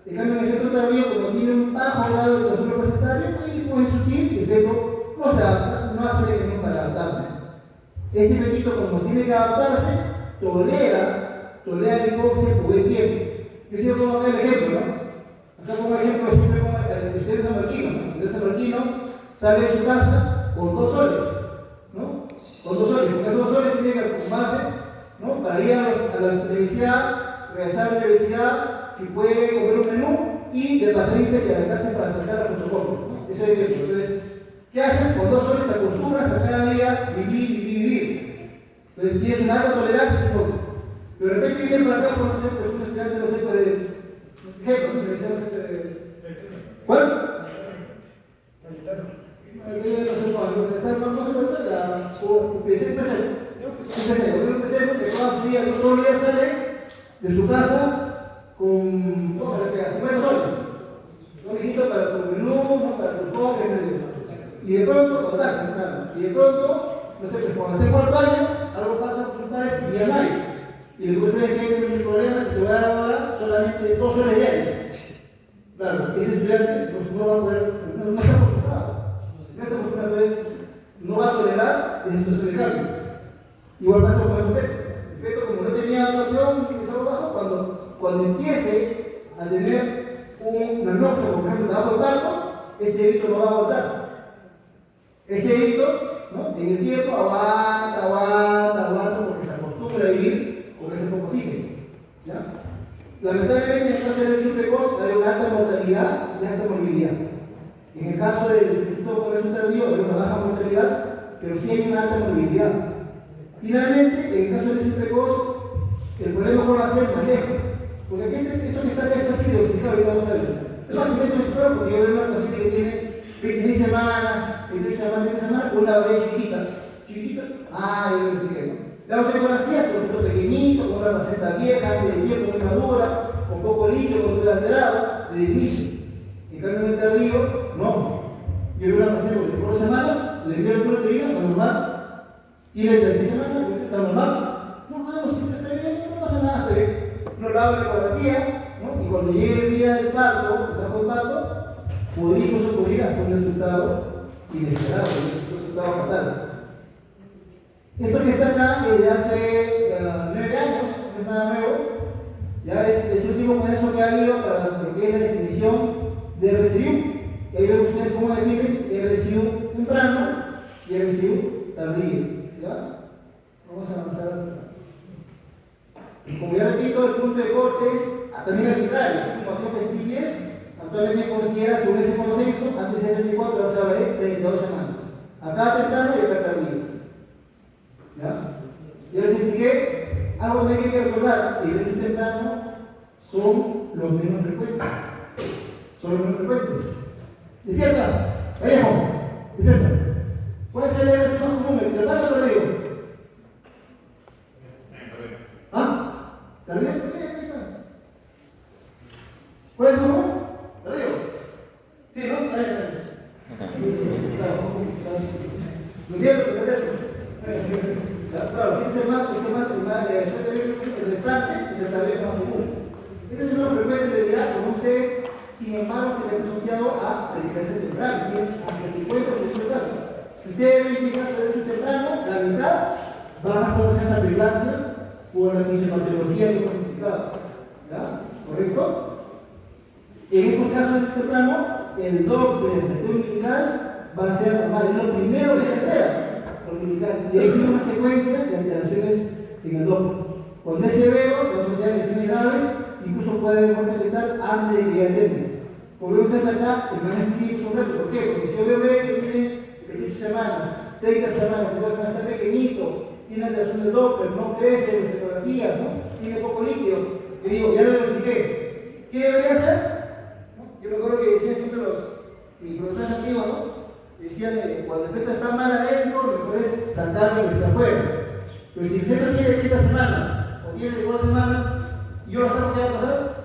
En cambio, en el feto tardío, como tiene un bajo grado de trastorno placentario, hay un hipoxia sutil y el feto no se adapta, no hace mecanismo para adaptarse. Este fetito, como tiene que adaptarse, tolera la hipoxia por buen tiempo. Yo siempre pongo acá el ejemplo, ¿no? Acá pongo el ejemplo, siempre pongo el estudiante San Marquino, ¿no? El estudiante San Marquino sale de su casa con 2 soles, ¿no? Con 2 soles, porque esos 2 soles tienen que ocuparse, ¿no? Para ir a la universidad, regresar a la universidad, si puede comer un menú y de pasadita que alcance para sacar la fotocopia, ¿no? Eso es el ejemplo. Entonces, ¿qué haces? Con 2 soles te acostumbras a cada día vivir. Entonces tienes una alta tolerancia a tu hipoxia. Pero de repente viene para acá con, no sé, pues un estudiante, no sé, de ejemplo, no sé, ¿cuál? Todo el día sale de su casa con 50 soles. Un hijito para tu menú, para tus pobres, y de pronto, contarse, y de pronto, no sé, pues cuando esté por el baño, algo pasa con sus padres y ya no hay. Y después se ve que hay muchos problemas y te voy a dar ahora solamente 2 soles diarios. Claro, ese estudiante pues, no va a poder, no está acostumbrado. No está acostumbrado, entonces no va a tolerar esa situación de cambio. Igual pasa con el feto. El feto, como no tenía noción, tiene que ser bajo, cuando empiece a tener una noxa, por ejemplo, debajo del parto, este evito no va a aguantar. Este evito, ¿no? En el tiempo aguanta, porque se acostumbra a vivir con ese poco oxígeno. ¿Ya? Lamentablemente, en el caso del RSI precoz hay una alta mortalidad y alta morbilidad. En el caso del feto con RSI tardío hay una baja mortalidad, pero sí hay una alta morbilidad. Finalmente, en el caso del RSI precoz, el problema va a ser el manejo. Porque aquí esto que está acá es fácil de explicar, ahorita vamos a ver. Es fácilmente explicar porque yo veo una paciente que tiene 26 semanas, 28 semanas, 30 semanas, con una barriga chiquitita, yo lo expliqué, ¿no? La vamos a ver con las piezas, con un feto pequeñito, con una placenta vieja, antes de tiempo, muy madura, con poco líquido, con un alterado, desde el inicio. En cambio, en el tardío, no. Yo veo una paciente con 24 semanas, le envío el proteína, está normal. Tiene 36 semanas, está normal. No, siempre está bien, no pasa nada, está bien. No la abre con la tía, ¿no? Y cuando llegue el día del parto, el trabajo del parto, podría hacer un resultado inesperado, un resultado fatal. Esto que está acá es de hace 9 años, no es nada nuevo, ya es el último proceso que ha habido para lo que es la definición de residuo. Y ahí ven ustedes cómo definen el residuo temprano y el residuo tardío. ¿Ya? Vamos a avanzar. Y como ya repito, el punto de corte es también arbitrario, es información que estudies, actualmente considera según ese consenso, antes del 34 va a ser de 32 semanas. Acá temprano y acá tardío. ¿Ya? Ya les expliqué algo también que hay que recordar: el residuo temprano son los menos frecuentes. Son los menos frecuentes. Despierta, vayamos, despierta. ¿Cuál es el residuo más común? ¿El temprano o tardío? ¿Ah? ¿Tardío? Ahí está. ¿Cuál es el común? ¿Tardío? Sí, ¿no? Ahí. ¿Lo entiendes? Claro, si es el restante, es el tardío más común. Este es el menos frecuente en realidad, como ustedes, sin embargo, se les ha asociado a predicación temprana, hasta 50% de casos. Si ustedes ven que caso de temprano, la mitad van a estar esa preeclampsia por la fisiomatología no justificada. ¿Ya? ¿Correcto? En estos casos de temprano, el Doppler umbilical va a ser normal, es lo primero que se altera, umbilical. Y ahí sigue una secuencia de alteraciones en el Doppler. Cuando es severo, se va a asociar a lesiones graves, incluso puede haber muerte fetal antes de que llegue al término. Como ven ustedes acá, el manejo clínico es un reto. ¿Por qué? Porque si yo veo bebé que tiene 28 semanas, 30 semanas, está pequeñito, tiene alteración del Doppler, no crece, encefalografía, ¿no? Tiene poco líquido. Yo digo, ya lo expliqué. ¿Qué debería hacer? ¿No? Yo me acuerdo que decían siempre mis profesores antiguos, ¿no? Decían que cuando el feto está mal adentro, lo mejor es sacarlo que está afuera. Pero si el feto tiene 30 semanas o tiene 2 semanas, ¿y yo no sé qué va a pasar?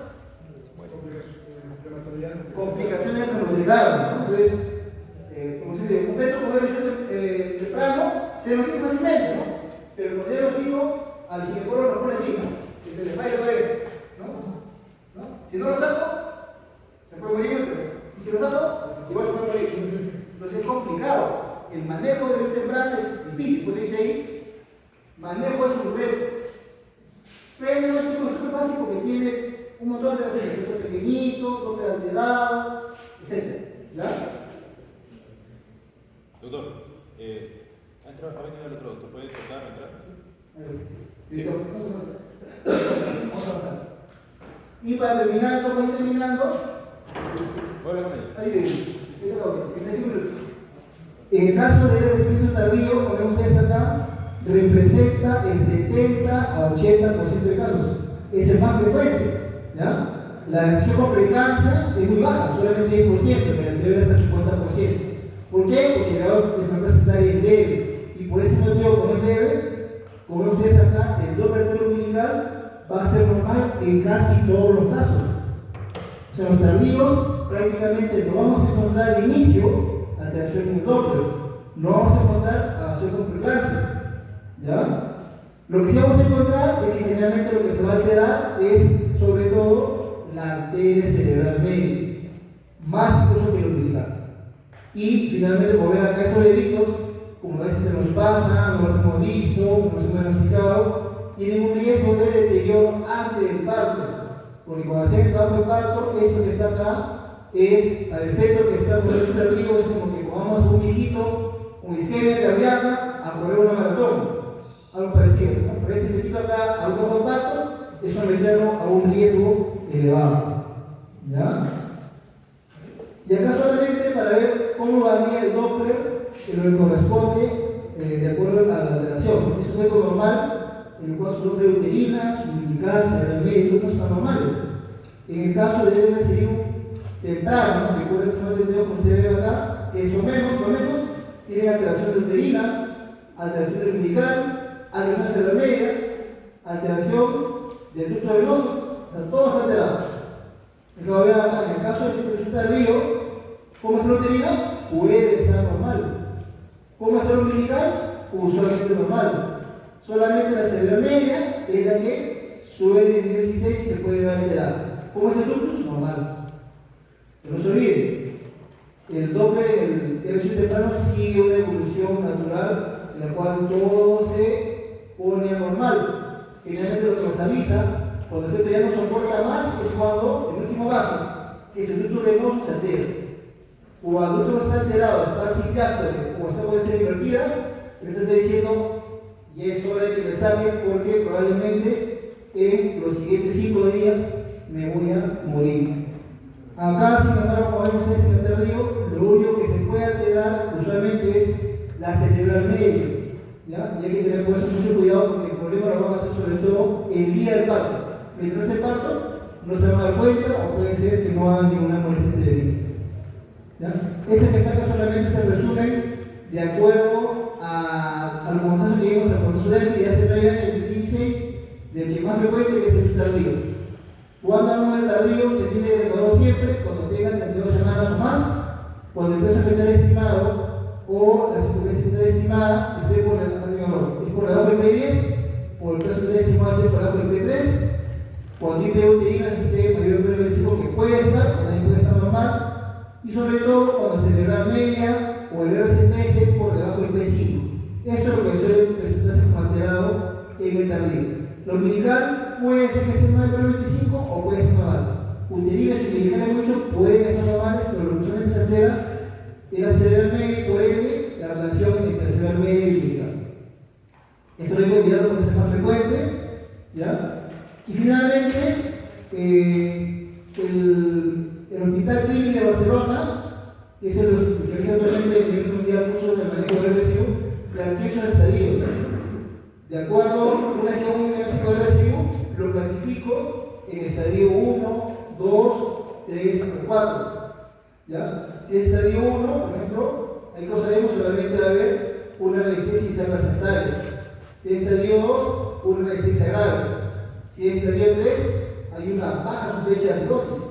Complicaciones neuromusculares, ¿no? Entonces, como se dice, un feto con erección temprano se diagnostica fácilmente, ¿no? Pero cuando yo diagnostico, al ginecólogo lo pone así, ¿no? Que se le falla la pared, ¿no? Si no lo saco, se puede morir, y si lo saco, igual se puede morir. Entonces es complicado. El manejo del erección temprano es difícil, pues se dice ahí, manejo es un reto. Pero el diagnóstico es súper fácil porque tiene un montón de alteraciones, feto pequeñito, Doppler alterado, etc. ¿Ya? Doctor, ha venido el otro doctor, ¿puede tocar, entrar? Listo. Vamos a avanzar. Y para terminar, ¿cómo ir terminando? Voy a hablar con ella. Ahí en el caso del respiro tardío, como ven ustedes acá, representa el 70 a 80% de casos. Es el más frecuente. ¿Ya? La acción con preeclampsia es muy baja, solamente 10%, pero el anterior hasta 50%. ¿Por qué? Porque la enfermedad secundaria es leve. Y por ese motivo, como es leve, como ven ustedes acá, el Doppler umbilical va a ser normal en casi todos los casos. O sea, los tardíos prácticamente no vamos a encontrar de inicio alteración en el Doppler, no vamos a encontrar acción con preeclampsia. ¿Ya? Lo que sí vamos a encontrar es que generalmente lo que se va a alterar es sobre todo la arteria cerebral media, más incluso que el umbilical. Y finalmente, como ven acá estos bebitos, como a veces se nos pasa, no los hemos visto, no los hemos diagnosticado, tienen un riesgo de deterioro antes del parto. Porque cuando se trabajo el parto, esto que está acá es, al efecto que está con el tardío, es como que pongamos a un viejito con isquemia cardíaca a correr una maratón. Algo parecido, ¿no? Pero este viejito acá, al trabajo del parto, es someterlo a un riesgo elevado. ¿Ya? Y acá solamente para ver cómo varía el Doppler en lo que corresponde de acuerdo a la alteración. Es un método normal en el cual su Doppler uterina, su umbilical, cerebral medio, no están normales. En el caso de un residuo temprano, recuerden que estamos entendiendo como ustedes ven acá, que eso menos, tienen alteración de uterina, alteración del umbilical, alteración cerebral media, alteración del ducto venoso, están todos alterados. Entonces, vean acá, en el caso del ducto tardío, ¿cómo está la uterina? Puede estar normal. ¿Cómo está el umbilical? Usualmente normal. Solamente la cerebral media es la que suele tener existencia y se puede ver alterada. ¿Cómo es el ductus? Normal. Que no se olvide. El Doppler en el RCI temprano sigue una evolución natural en la cual todo se pone anormal. Generalmente lo que nos avisa, cuando el feto ya no soporta más, es cuando el último vaso, que es el ducto venoso, se altera. Cuando el último está alterado, está sin diástole o está con esta invertida, el feto está diciendo, y es hora de que me salga porque probablemente en los siguientes 5 días me voy a morir. Acá, sin embargo, como vemos en este tardío, lo único que se puede alterar usualmente es la cerebral media. ¿Ya? Y hay que tener por eso mucho cuidado porque el problema lo vamos a hacer sobre todo el día del parto. Mientras no esté el parto, no se van a dar cuenta o puede ser que no hagan ninguna molestia estéril. Este que está acá solamente se resumen de acuerdo al consenso que vimos al proceso del que hace 9 años, el 16, del que más frecuente que es el tardío. Cuando hablamos del tardío, que tiene de Ecuador siempre, cuando tenga 32 semanas o más, cuando el peso fetal estimado o la circunferencia fetal estimada esté por debajo del P10 o el peso fetal estimado esté por debajo del P3, cuando IP uterina esté mayor al P25, que puede estar, o también puede estar normal, y sobre todo cuando la cerebral media o el RCP esté por debajo del P5. Esto es lo que suele presentarse como alterado en el tardío. Lo umbilical puede ser que esté mal por el 25 o puede estar normal. Uterinas y umbilicales mucho pueden estar normales, pero lo que usualmente se altera es la cerebral media y por ende la relación entre la cerebral media y umbilical. Esto lo hay que olvidarlo porque es más frecuente. ¿Ya? Y finalmente, el Hospital Clínico de Barcelona, que es el que rige actualmente a nivel mundial mucho del manejo de RCU, clasifica los estadios. De acuerdo, una que un diagnóstico de RCU lo clasifico en estadio 1, 2, 3 o 4. ¿Ya? Si es estadio 1, por ejemplo, ahí como sabemos solamente va a haber una resistencia inicial placentaria. Si es estadio 2, una resistencia grave. Si es estadio 3, hay una baja sospecha de acidosis.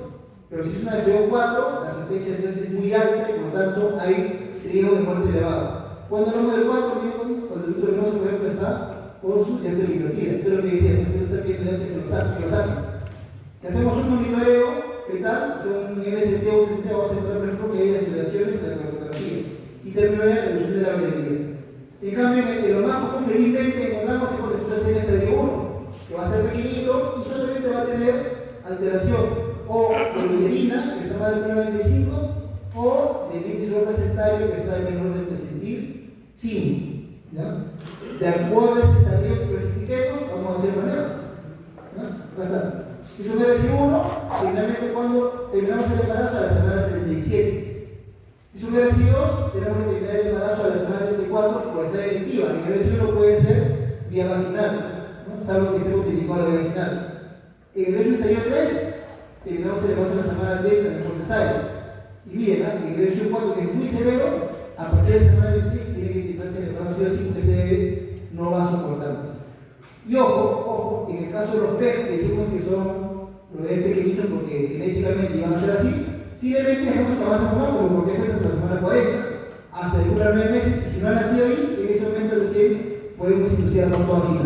Pero si es una estadio 4, la sospecha de acidosis es muy alta y por lo tanto hay riesgo de muerte elevado. Cuando hablamos del 4, cuando el ducto venoso, por ejemplo, está con su diástole invertida. Esto es lo que decía, entonces está viendo ya que se lo saque. Si hacemos un monitoreo fetal, o sea, un NST o un TST, vamos a encontrar, por ejemplo, que hay aceleraciones en la cardiografía y termina la reducción de la variabilidad. En cambio, en lo más común, felizmente, encontramos es cuando el feto está en estadio 1, que va a estar pequeñito y solamente va a tener alteración o de uterina, que está más del 95, o del índice placentario, que está en menor del percentil 5. ¿Ya? De acuerdo a este estadio que clasifiquemos, vamos a hacer manera. Acá está. Y su RC1, finalmente cuando terminamos el embarazo a la semana 37. Y su RC2, tenemos que terminar el embarazo a la semana 34 por esa electiva. Y el RC1 puede ser vía vaginal, ¿no? Salvo que esté utilizado la vía vaginal. En el estadio 3, terminamos el embarazo a la semana 30 por cesárea. Y bien, en el RC4, que es muy severo, a partir de la semana 26 tiene que indicarse el embarazo sin que se no va a soportar más. Y ojo, en el caso de los PEC, que dijimos que son los bebés pequeñitos porque genéticamente iban a ser así, simplemente dejamos que avance normal como porque es hasta la semana 40, hasta el 9 meses, y si no ha nacido ahí, en ese momento recién podemos inducir a la automática.